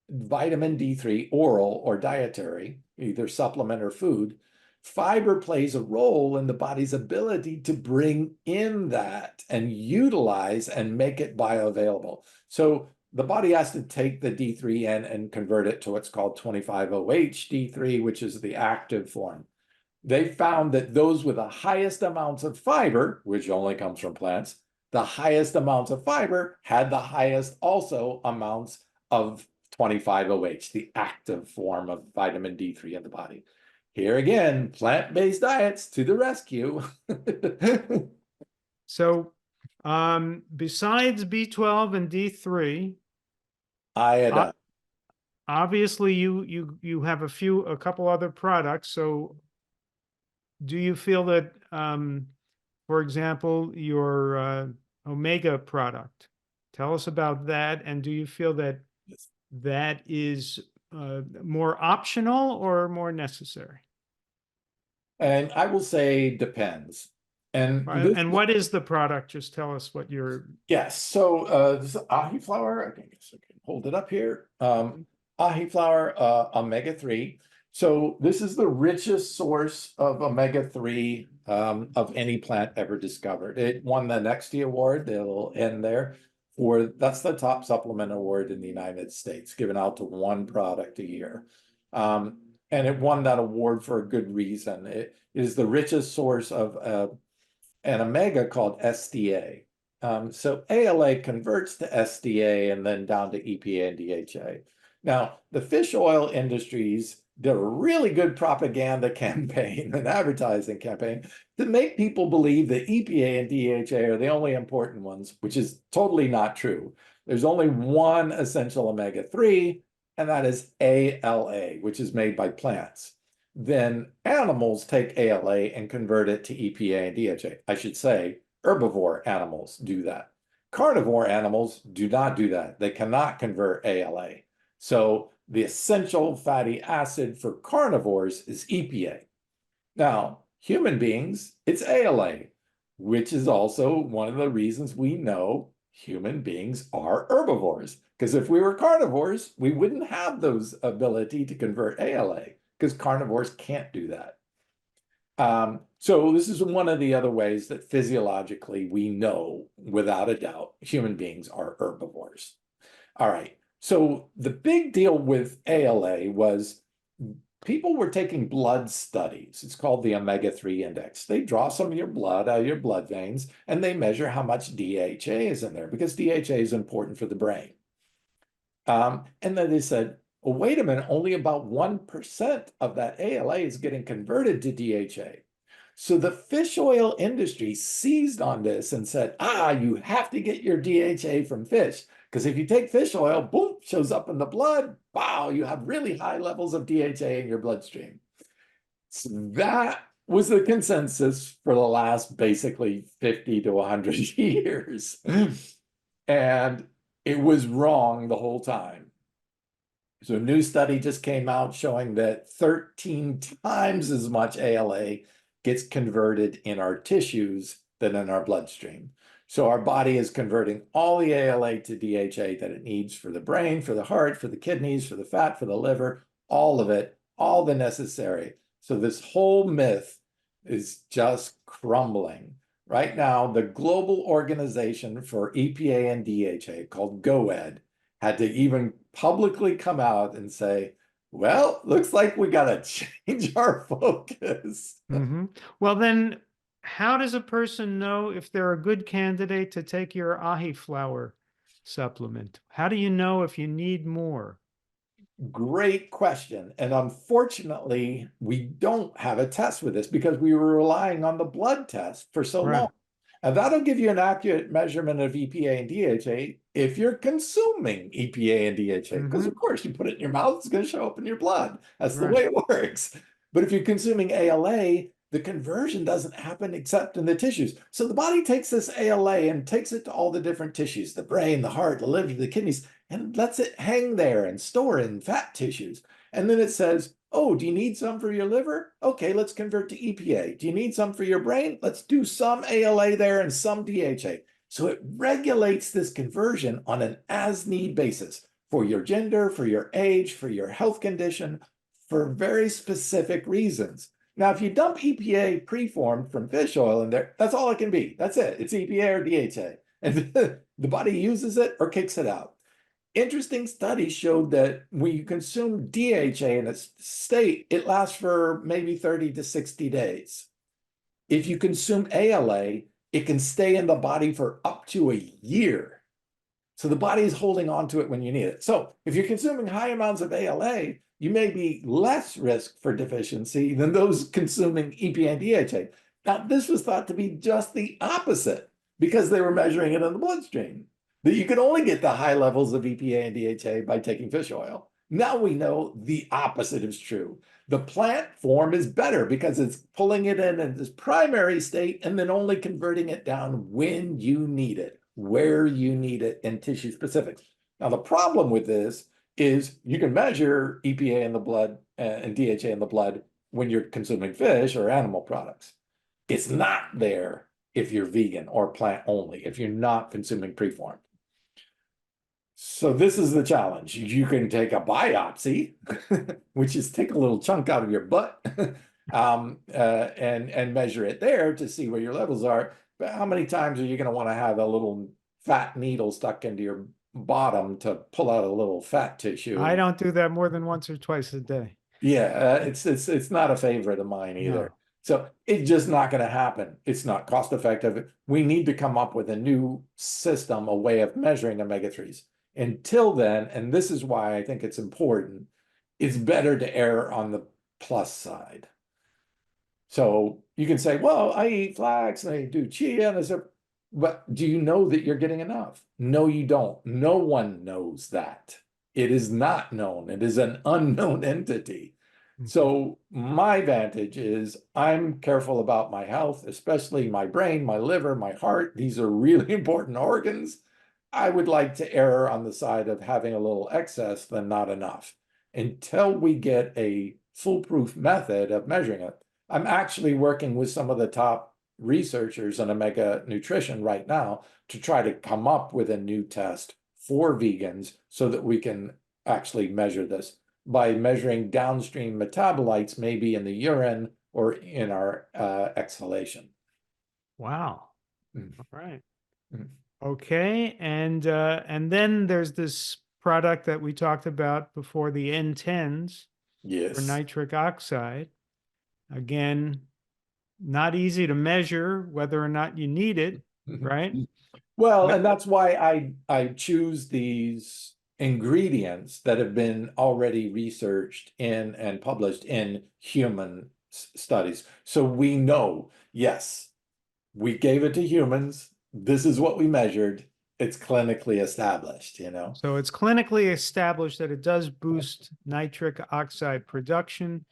vitamin D3, oral or dietary, either supplement or food. Fiber plays a role in the body's ability to bring in that and utilize and make it bioavailable. So the body has to take the D3 in and convert it to what's called 25OH D3, which is the active form. They found that those with the highest amounts of fiber, which only comes from plants, the highest amounts of fiber had the highest also amounts of 25OH, the active form of vitamin D3 in the body. Here again, plant-based diets to the rescue. So besides B12 and D3, iodine. Obviously you have a couple other products. So do you feel that, for example, your omega product, tell us about that. And do you feel that that is more optional or more necessary? And I will say depends. And what is the product? Just tell us what you're. Yes. So this is ahi flower. I guess I can hold it up here. Ahi flower, omega-3. So this is the richest source of omega-3 of any plant ever discovered. It won the Nexty Award. They'll end there. That's the top supplement award in the United States, given out to one product a year. And it won that award for a good reason. It is the richest source of an omega called SDA. So ALA converts to SDA and then down to EPA and DHA. Now, the fish oil industries did a really good propaganda campaign, an advertising campaign, to make people believe that EPA and DHA are the only important ones, which is totally not true. There's only one essential omega-3, and that is ALA, which is made by plants. Then animals take ALA and convert it to EPA and DHA. I should say, herbivore animals do that. Carnivore animals do not do that. They cannot convert ALA. So the essential fatty acid for carnivores is EPA. Now, human beings, it's ALA, which is also one of the reasons we know human beings are herbivores. Because if we were carnivores, we wouldn't have those ability to convert ALA, because carnivores can't do that. So this is one of the other ways that physiologically we know, without a doubt, human beings are herbivores. All right. So the big deal with ALA was people were taking blood studies. It's called the omega-3 index. They draw some of your blood out of your blood veins, and they measure how much DHA is in there, because DHA is important for the brain. And then they said, well, wait a minute, only about 1% of that ALA is getting converted to DHA. So the fish oil industry seized on this and said, you have to get your DHA from fish. Because if you take fish oil, boom, shows up in the blood. Wow, you have really high levels of DHA in your bloodstream. So that was the consensus for the last basically 50 to 100 years. And it was wrong the whole time. So a new study just came out showing that 13 times as much ALA gets converted in our tissues than in our bloodstream. So our body is converting all the ALA to DHA that it needs for the brain, for the heart, for the kidneys, for the fat, for the liver, all of it, all the necessary. So this whole myth is just crumbling. Right now, the global organization for EPA and DHA, called GOED, had to even publicly come out and say, well, looks like we got to change our focus. Mm-hmm. Well, then, how does a person know if they're a good candidate to take your ahi flower supplement? How do you know if you need more? Great question. And unfortunately, we don't have a test with this because we were relying on the blood test for so long. And that'll give you an accurate measurement of EPA and DHA if you're consuming EPA and DHA. Because of course, you put it in your mouth, it's going to show up in your blood. That's the way it works. But if you're consuming ALA, the conversion doesn't happen except in the tissues. So the body takes this ALA and takes it to all the different tissues, the brain, the heart, the liver, the kidneys, and lets it hang there and store in fat tissues. And then it says, oh, do you need some for your liver? Okay, let's convert to EPA. Do you need some for your brain? Let's do some ALA there and some DHA. So it regulates this conversion on an as-need basis for your gender, for your age, for your health condition, for very specific reasons. Now, if you dump EPA preformed from fish oil in there, that's all it can be. That's it. It's EPA or DHA. And the body uses it or kicks it out. Interesting studies showed that when you consume DHA in its state, it lasts for maybe 30 to 60 days. If you consume ALA, it can stay in the body for up to a year. So the body is holding on to it when you need it. So if you're consuming high amounts of ALA, you may be less risk for deficiency than those consuming EPA and DHA. Now, this was thought to be just the opposite because they were measuring it in the bloodstream, that you could only get the high levels of EPA and DHA by taking fish oil. Now we know the opposite is true. The plant form is better because it's pulling it in its primary state and then only converting it down when you need it, where you need it, in tissue specifics. Now, the problem with this is you can measure EPA in the blood and DHA in the blood when you're consuming fish or animal products. It's not there if you're vegan or plant only, if you're not consuming preformed. So this is the challenge. You can take a biopsy, which is take a little chunk out of your butt and measure it there to see where your levels are. But how many times are you going to want to have a little fat needle stuck into your bottom to pull out a little fat tissue? I don't do that more than once or twice a day. Yeah, it's not a favorite of mine either. So it's just not going to happen. It's not cost effective. We need to come up with a new system, a way of measuring omega-3s. Until then, and this is why I think it's important, it's better to err on the plus side. So you can say, well, I eat flax and I do chia, and I said, but do you know that you're getting enough? No, you don't. No one knows that. It is not known. It is an unknown entity. So my advantage is I'm careful about my health, especially my brain, my liver, my heart. These are really important organs. I would like to err on the side of having a little excess than not enough. Until we get a foolproof method of measuring it, I'm actually working with some of the top researchers in omega nutrition right now to try to come up with a new test for vegans so that we can actually measure this by measuring downstream metabolites, maybe in the urine or in our exhalation. Wow. Mm. All right. Mm. Okay. And then there's this product that we talked about before, the N10s Yes. for nitric oxide. Again, not easy to measure whether or not you need it, right? Well, and that's why I choose these ingredients that have been already researched in and published in human studies. So we know, yes, we gave it to humans. This is what we measured. It's clinically established, you know. So it's clinically established that it does boost nitric oxide production,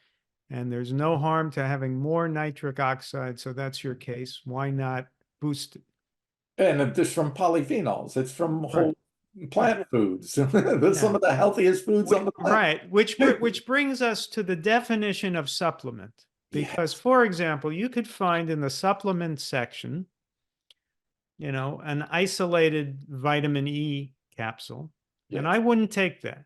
and there's no harm to having more nitric oxide. So that's your case. Why not boost it? And it's from polyphenols. It's from whole plant foods. That's Yeah. some of the healthiest foods on the planet. Right, which brings us to the definition of supplement. Because, Yes. for example, you could find in the supplement section, you know, an isolated vitamin E capsule, and I Yes. wouldn't take that.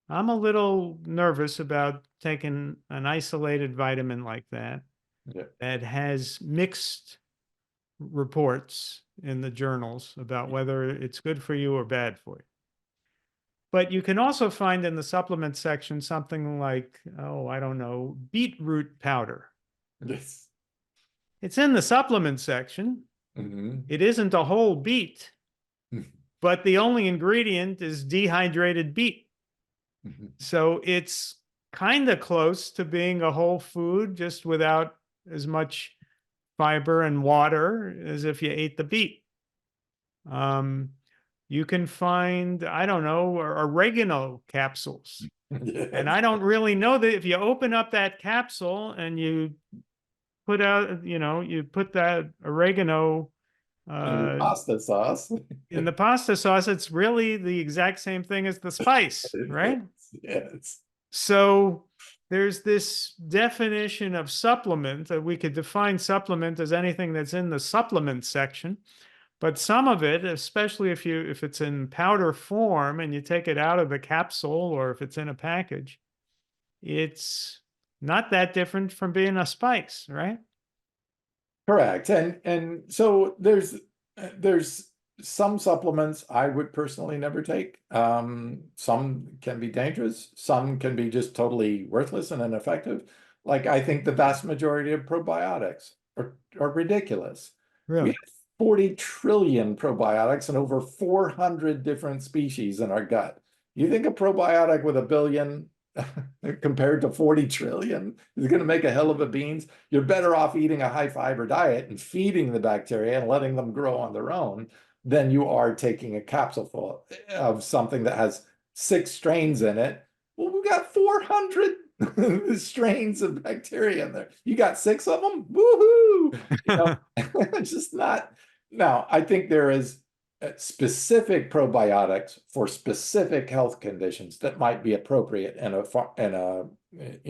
I'm a little nervous about taking an isolated vitamin like that Yeah. that has mixed reports in the journals about whether it's good for you or bad for you. But you can also find in the supplement section something like, oh, I don't know, beetroot powder. Yes. It's in the supplement section. Mhm. It isn't a whole beet, Mhm. but the only ingredient is dehydrated beet. Mhm. So it's kind of close to being a whole food, just without as much fiber and water as if you ate the beet. You can find, I don't know, oregano capsules. Yes. And I don't really know that if you open up that capsule and you put out, you know, you put that oregano Pasta sauce. in the pasta sauce, it's really the exact same thing as the spice, right? Yes. So there's this definition of supplement that we could define supplement as anything that's in the supplement section. But some of it, especially if it's in powder form and you take it out of the capsule, or if it's in a package, it's not that different from being a spice, right? Correct. And so there's some supplements I would personally never take. Some can be dangerous. Some can be just totally worthless and ineffective. Like I think the vast majority of probiotics are ridiculous. We Really? have 40 trillion probiotics and over 400 different species in our gut. You think a probiotic with a billion compared to 40 trillion is going to make a hell of a beans? You're better off eating a high fiber diet and feeding the bacteria and letting them grow on their own than you are taking a capsule full of something that has 6 strains in it. Well, we've got 400 strains of bacteria in there. You got 6 of them? Woohoo! You know, it's just not. Now, I think there is specific probiotics for specific health conditions that might be appropriate in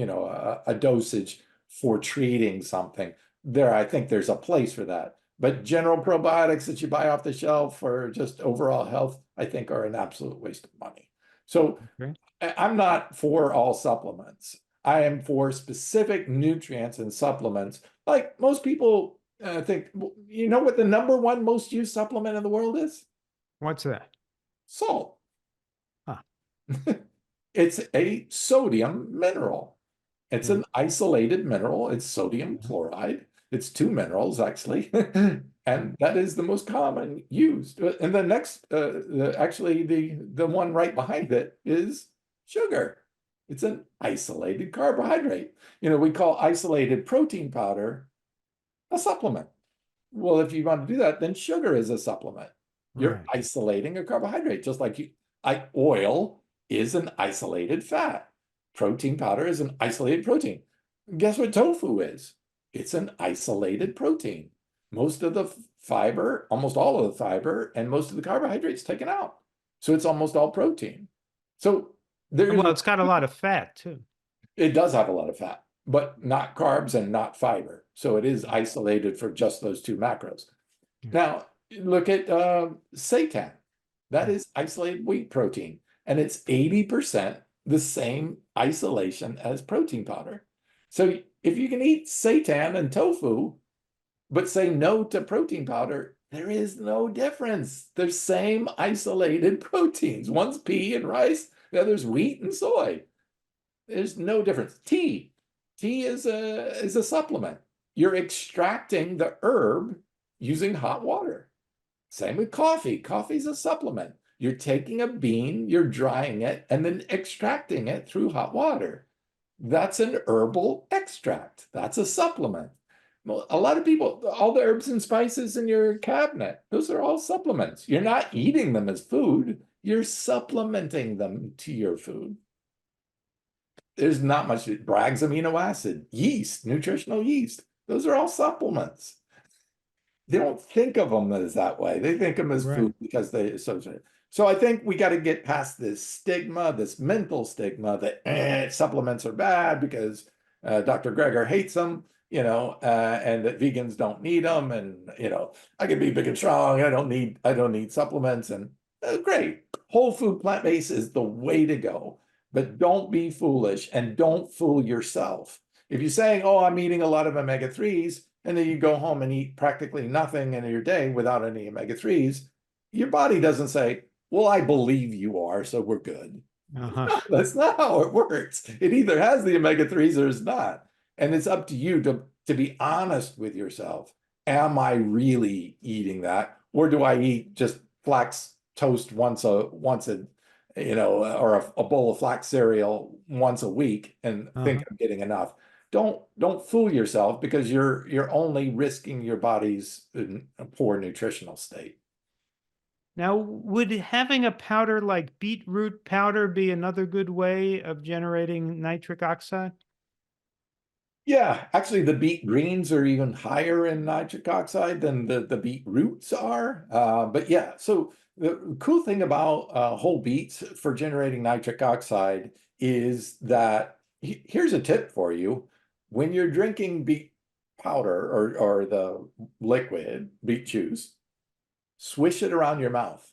a dosage for treating something. I think there's a place for that. But general probiotics that you buy off the shelf for just overall health, I think are an absolute waste of money. So Okay. I'm not for all supplements. I am for specific nutrients and supplements. Like most people think, you know what the #1 most used supplement in the world is? What's that? Salt. Huh. It's a sodium mineral. It's an isolated mineral. It's sodium chloride. It's two minerals, actually. And that is the most common used. And the next, actually, the one right behind it is sugar. It's an isolated carbohydrate. We call isolated protein powder a supplement. Well, if you want to do that, then sugar is a supplement. You're Right. isolating a carbohydrate, just like oil is an isolated fat. Protein powder is an isolated protein. Guess what tofu is? It's an isolated protein. Most of the fiber, almost all of the fiber, and most of the carbohydrates taken out. So it's almost all protein. So Well, it's got a lot of fat too. it does have a lot of fat, but not carbs and not fiber. So it is isolated for just those two macros. Now, look at seitan. That is isolated wheat protein, and it's 80% the same isolation as protein powder. So if you can eat seitan and tofu, but say no to protein powder, there is no difference. They're same isolated proteins. One's pea and rice, the other's wheat and soy. There's no difference. Tea is a supplement. You're extracting the herb using hot water. Same with coffee. Coffee's a supplement. You're taking a bean, you're drying it, and then extracting it through hot water. That's an herbal extract. That's a supplement. Well, a lot of people, all the herbs and spices in your cabinet, those are all supplements. You're not eating them as food. You're supplementing them to your food. There's not much. Bragg's amino acid, yeast, nutritional yeast. Those are all supplements. They don't think of them as that way. They think of them as food because they associate. So I think we got to get past this stigma, this mental stigma that supplements are bad because Dr. Greger hates them, and that vegans don't need them, and I can be big and strong. I don't need supplements, and great. Whole food plant-based is the way to go. But don't be foolish and don't fool yourself. If you're saying, oh, I'm eating a lot of omega-3s, and then you go home and eat practically nothing in your day without any omega-3s, your body doesn't say, well, I believe you are, so we're good. No, that's not how it works. It either has the omega-3s or it's not. And it's up to you to be honest with yourself. Am I really eating that? Or do I eat just flax toast once a or a bowl of flax cereal once a week and think I'm getting enough? Don't fool yourself, because you're only risking your body's poor nutritional state. Now, would having a powder like beetroot powder be another good way of generating nitric oxide? Yeah, actually, the beet greens are even higher in nitric oxide than the beet roots are. But yeah, so the cool thing about whole beets for generating nitric oxide is that here's a tip for you. When you're drinking beet powder or the liquid beet juice, swish it around your mouth.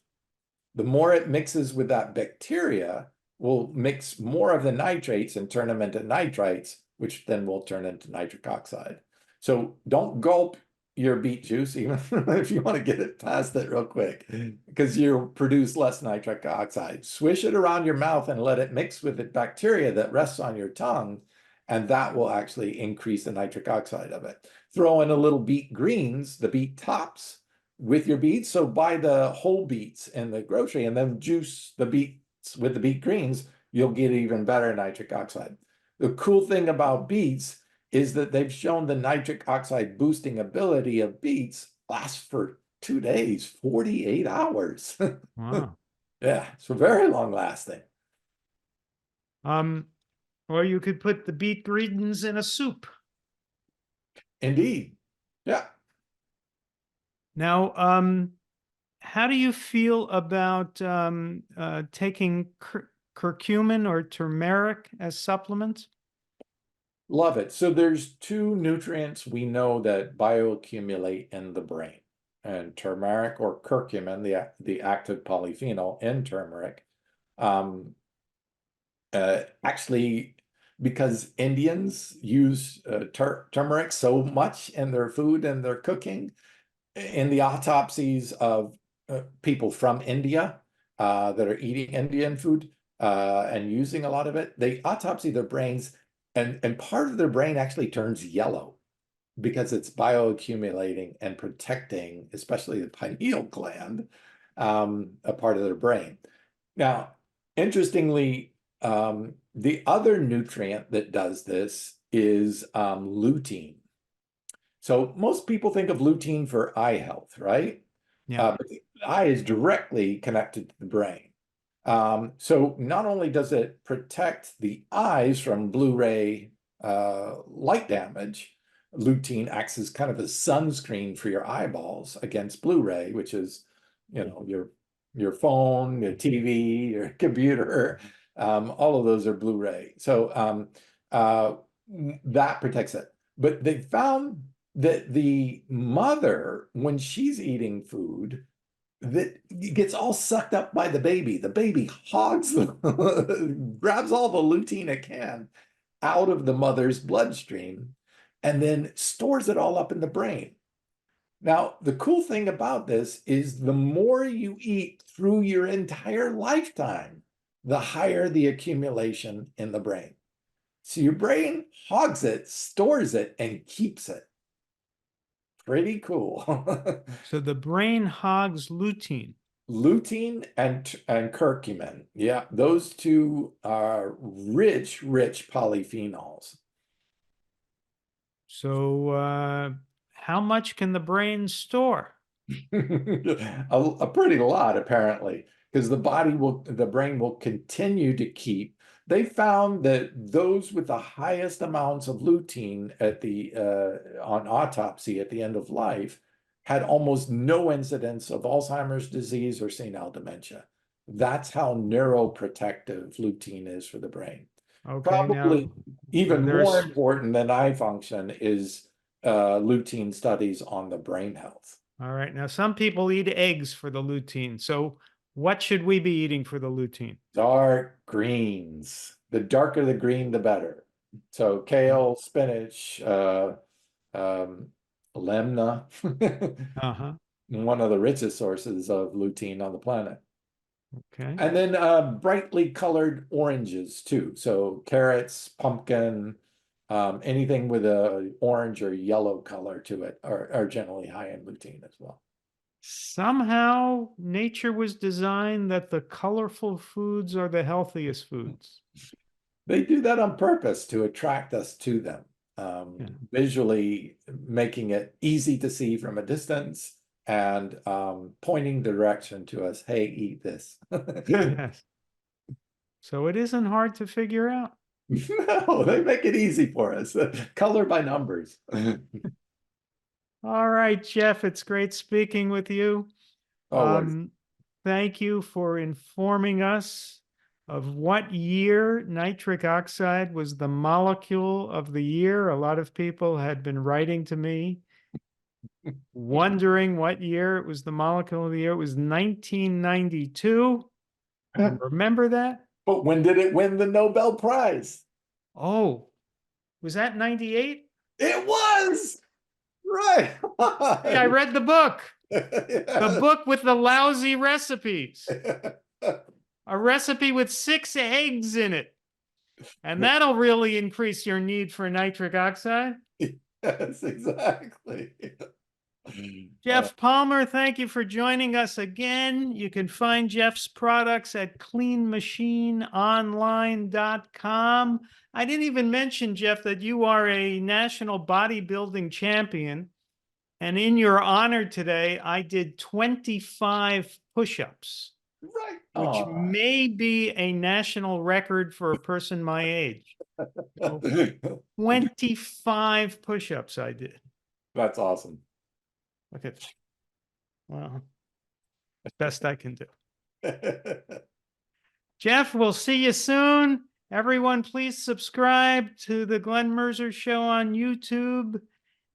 The more it mixes with that bacteria, will mix more of the nitrates and turn them into nitrites, which then will turn into nitric oxide. So don't gulp your beet juice, even if you want to get it past it real quick, because you'll produce less nitric oxide. Swish it around your mouth and let it mix with the bacteria that rests on your tongue, and that will actually increase the nitric oxide of it. Throw in a little beet greens, the beet tops, with your beets. So buy the whole beets in the grocery and then juice the beets with the beet greens. You'll get even better nitric oxide. The cool thing about beets is that they've shown the nitric oxide boosting ability of beets lasts for 2 days, 48 hours. Wow. Yeah, so very long lasting. Or you could put the beet greens in a soup. Indeed. Yeah. Now, how do you feel about taking curcumin or turmeric as supplements? Love it. So there's two nutrients we know that bioaccumulate in the brain, and turmeric or curcumin, the active polyphenol in turmeric, actually, because Indians use turmeric so much in their food and their cooking, in the autopsies of people from India that are eating Indian food and using a lot of it, they autopsy their brains, and part of their brain actually turns yellow because it's bioaccumulating and protecting, especially the pineal gland, a part of their brain. Now, interestingly, the other nutrient that does this is lutein. So most people think of lutein for eye health, right? Yeah. But the eye is directly connected to the brain. So not only does it protect the eyes from blue-ray light damage, lutein acts as kind of a sunscreen for your eyeballs against blue-ray, which is, your phone, your TV, your computer, all of those are blue-ray. So that protects it. But they found that the mother, when she's eating food, that gets all sucked up by the baby. The baby hogs grabs all the lutein it can out of the mother's bloodstream and then stores it all up in the brain. Now, the cool thing about this is the more you eat through your entire lifetime, the higher the accumulation in the brain. So your brain hogs it, stores it, and keeps it. Pretty cool. So the brain hogs lutein. Lutein and curcumin. Yeah, those two are rich polyphenols. So how much can the brain store? A pretty lot, apparently, because the brain will continue to keep. They found that those with the highest amounts of lutein at on autopsy at the end of life had almost no incidence of Alzheimer's disease or senile dementia. That's how neuroprotective lutein is for the brain. Okay, Probably now even more important than eye function is lutein studies on the brain health. All right. Now, some people eat eggs for the lutein. So what should we be eating for the lutein? Dark greens. The darker the green, the better. So kale, spinach, lemna, one of the richest sources of lutein on the planet. Okay. And then brightly colored oranges too. So carrots, pumpkin, anything with a orange or yellow color to it are generally high in lutein as well. Somehow nature was designed that the colorful foods are the healthiest foods. They do that on purpose to attract us to them, visually making it easy to see from a distance and pointing the direction to us, hey, eat this. Yes. So it isn't hard to figure out. No, they make it easy for us. Color by numbers. All right, Geoff, it's great speaking with you. Thank you for informing us of what year nitric oxide was the molecule of the year. A lot of people had been writing to me wondering what year it was the molecule of the year. It was 1992. Remember that? But when did it win the Nobel Prize? Oh, was that 98? It was! Right. Hey, I read the book. Yeah. The book with the lousy recipes. A recipe with 6 eggs in it. And that'll really increase your need for nitric oxide. Yes, exactly. Geoff Palmer, thank you for joining us again. You can find Geoff's products at cleanmachineonline.com. I didn't even mention, Geoff, that you are a national bodybuilding champion. And in your honor today, I did 25 push-ups, Right. which may be a national record for a person my age. So 25 push-ups I did. That's awesome. Look at that. Well, best I can do. Geoff, we'll see you soon. Everyone, please subscribe to the Glen Mercer Show on YouTube.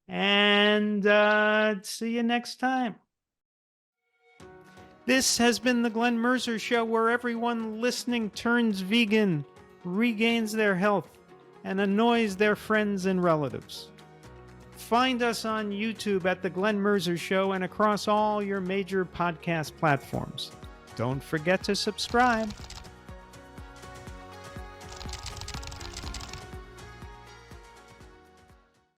And see you next time. This has been the Glen Mercer Show, where everyone listening turns vegan, regains their health, and annoys their friends and relatives. Find us on YouTube at the Glen Mercer Show and across all your major podcast platforms. Don't forget to subscribe.